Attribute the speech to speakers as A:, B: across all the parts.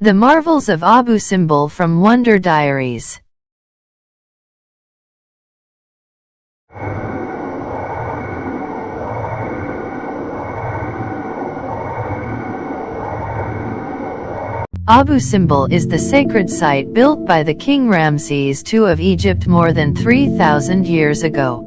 A: The Marvels of Abu Simbel from Wonder Diaries. Abu Simbel is the sacred site built by the King Ramses II of Egypt more than 3,000 years ago.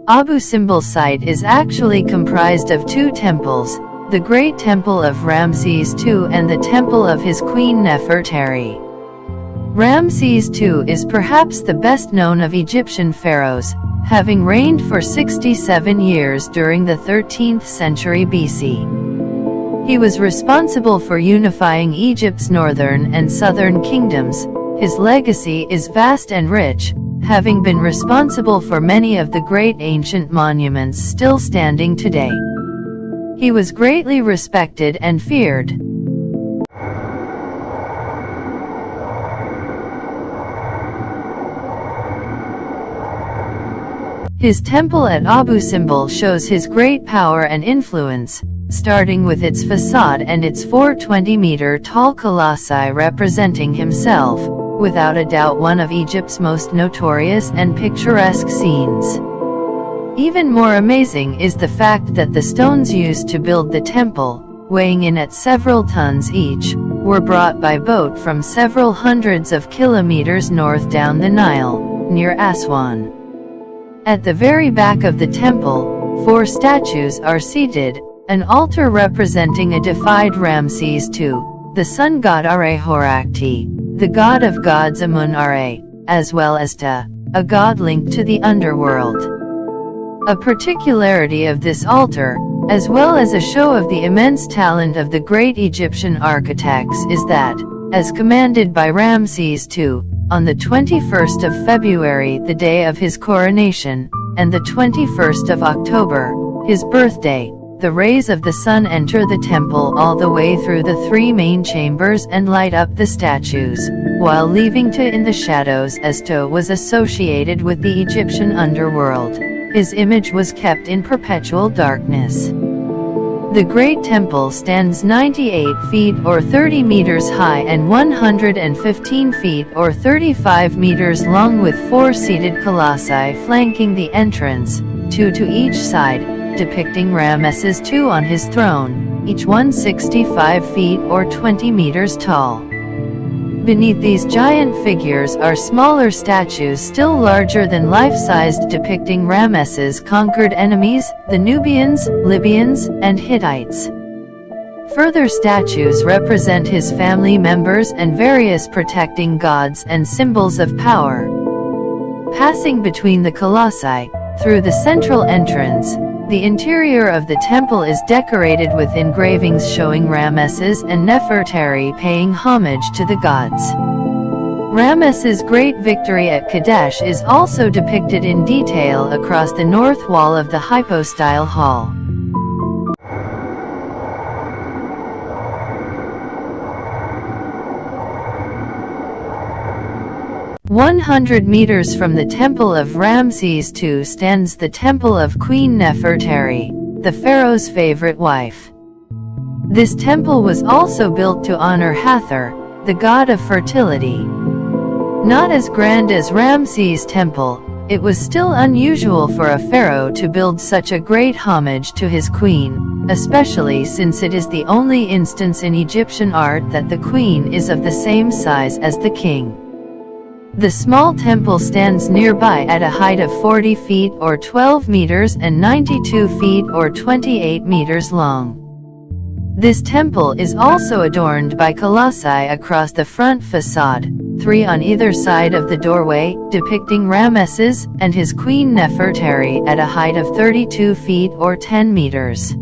A: Abu Simbel site is actually comprised of two temples, the Great Temple of Ramses II and the Temple of his Queen Nefertari. Ramses II is perhaps the best known of Egyptian pharaohs, having reigned for 67 years during the 13th century BC. He was responsible for unifying Egypt's northern and southern kingdoms. His legacy is vast and rich, having been responsible for many of the great ancient monuments still standing today. He was greatly respected and feared. His temple at Abu Simbel shows his great power and influence, starting with its facade and its 420-meter-tall colossi representing himself, without a doubt one of Egypt's most notorious and picturesque scenes. Even more amazing is the fact that the stones used to build the temple, weighing in at several tons each, were brought by boat from several hundreds of kilometers north down the Nile, near Aswan. At the very back of the temple, 4 statues are seated, an altar representing a deified Ramses II, the sun god Are-Horakti, the god of gods Amun-Are, as well as Ta, a god linked to the underworld. A particularity of this altar, as well as a show of the immense talent of the great Egyptian architects, is that, as commanded by Ramses II, on the 21st of February, the day of his coronation, and the 21st of October, his birthday, the rays of the sun enter the temple all the way through the 3 main chambers and light up the statues, while leaving Ta in the shadows, as Ta was associated with the Egyptian underworld. His image was kept in perpetual darkness. The Great Temple stands 98 feet or 30 meters high and 115 feet or 35 meters long, with 4 seated colossi flanking the entrance, 2 to each side, depicting Ramesses II on his throne, each one 65 feet or 20 meters tall. Beneath these giant figures are smaller statues still larger than life-sized, depicting Ramesses' conquered enemies, the Nubians, Libyans, and Hittites. Further statues represent his family members and various protecting gods and symbols of power. Passing between the colossi, through the central entrance, the interior of the temple is decorated with engravings showing Ramesses and Nefertari paying homage to the gods. Ramesses' great victory at Kadesh is also depicted in detail across the north wall of the hypostyle hall. "100 meters from the Temple of Ramses II stands the Temple of Queen Nefertari, the pharaoh's favorite wife. This temple was also built to honor Hathor, the god of fertility. Not as grand as Ramses' temple, it was still unusual for a pharaoh to build such a great homage to his queen, especially since it is the only instance in Egyptian art that the queen is of the same size as the king. The small temple stands nearby at a height of 40 feet or 12 meters and 92 feet or 28 meters long. This temple is also adorned by colossi across the front facade, 3 on either side of the doorway, depicting Ramesses and his queen Nefertari at a height of 32 feet or 10 meters.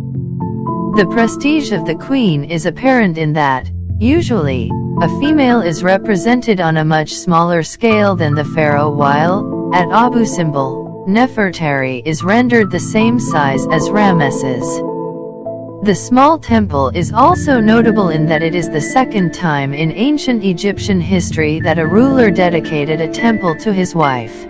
A: The prestige of the queen is apparent in that, usually, a female is represented on a much smaller scale than the pharaoh, while, at Abu Simbel, Nefertari is rendered the same size as Ramesses. The small temple is also notable in that it is the second time in ancient Egyptian history that a ruler dedicated a temple to his wife.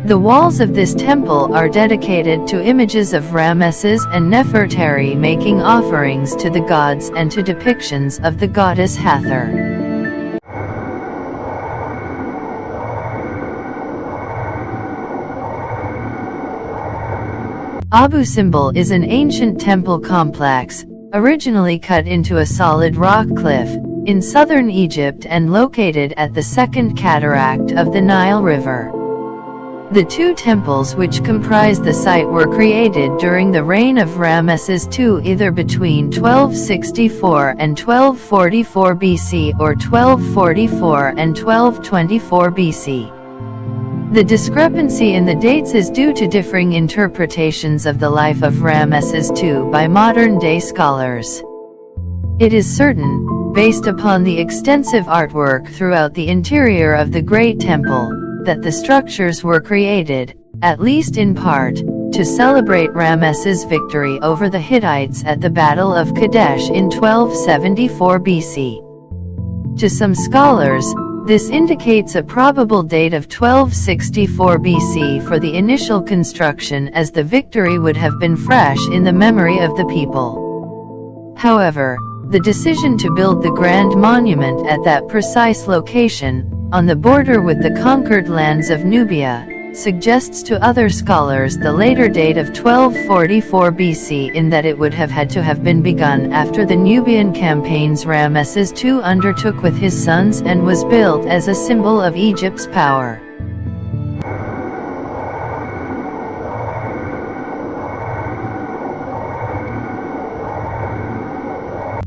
A: The walls of this temple are dedicated to images of Ramesses and Nefertari making offerings to the gods and to depictions of the goddess Hathor. Abu Simbel is an ancient temple complex, originally cut into a solid rock cliff, in southern Egypt and located at the second cataract of the Nile River. The two temples which comprise the site were created during the reign of Ramesses II, either between 1264 and 1244 BC or 1244 and 1224 BC. The discrepancy in the dates is due to differing interpretations of the life of Ramesses II by modern-day scholars. It is certain, based upon the extensive artwork throughout the interior of the Great Temple, that the structures were created, at least in part, to celebrate Ramesses' victory over the Hittites at the Battle of Kadesh in 1274 BC. To some scholars, this indicates a probable date of 1264 BC for the initial construction, as the victory would have been fresh in the memory of the people. However, the decision to build the grand monument at that precise location, on the border with the conquered lands of Nubia, suggests to other scholars the later date of 1244 BC, in that it would have had to have been begun after the Nubian campaigns Ramesses II undertook with his sons and was built as a symbol of Egypt's power.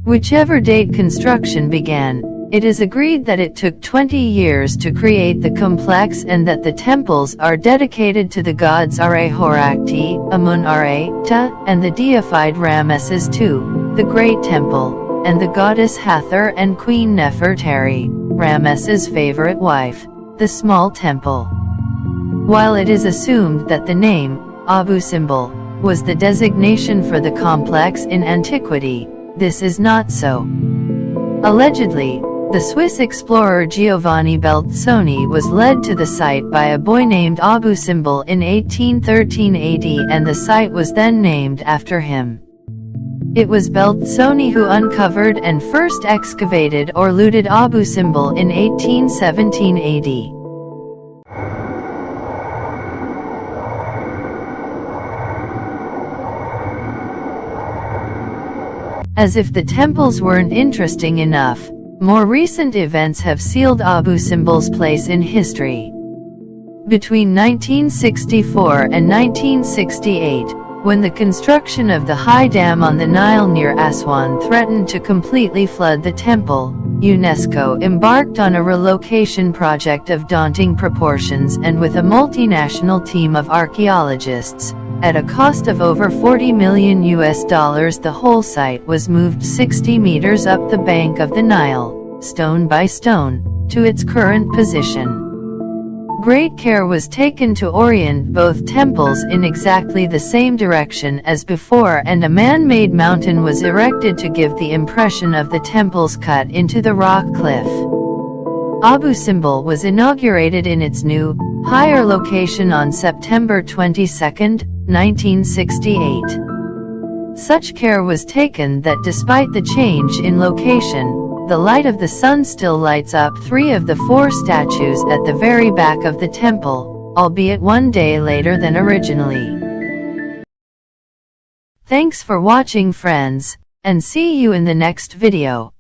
A: Whichever date construction began, it is agreed that it took 20 years to create the complex and that the temples are dedicated to the gods Re-Horakti, Amun-Re-Ta, and the deified Ramesses II, the Great Temple, and the goddess Hathor and Queen Nefertari, Ramesses' favorite wife, the Small Temple. While it is assumed that the name, Abu Simbel, was the designation for the complex in antiquity, this is not so. Allegedly, the Swiss explorer Giovanni Belzoni was led to the site by a boy named Abu Simbel in 1813 AD, and the site was then named after him. It was Belzoni who uncovered and first excavated or looted Abu Simbel in 1817 AD. As if the temples weren't interesting enough, more recent events have sealed Abu Simbel's place in history. Between 1964 and 1968, when the construction of the high dam on the Nile near Aswan threatened to completely flood the temple, UNESCO embarked on a relocation project of daunting proportions, and with a multinational team of archaeologists, at a cost of over $40 million, the whole site was moved 60 meters up the bank of the Nile, stone by stone, to its current position. Great care was taken to orient both temples in exactly the same direction as before, and a man-made mountain was erected to give the impression of the temples cut into the rock cliff. Abu Simbel was inaugurated in its new, higher location on September 22, 1968. Such care was taken that despite the change in location, the light of the sun still lights up 3 of the 4 statues at the very back of the temple, albeit one day later than originally. Thanks for watching, friends, and see you in the next video.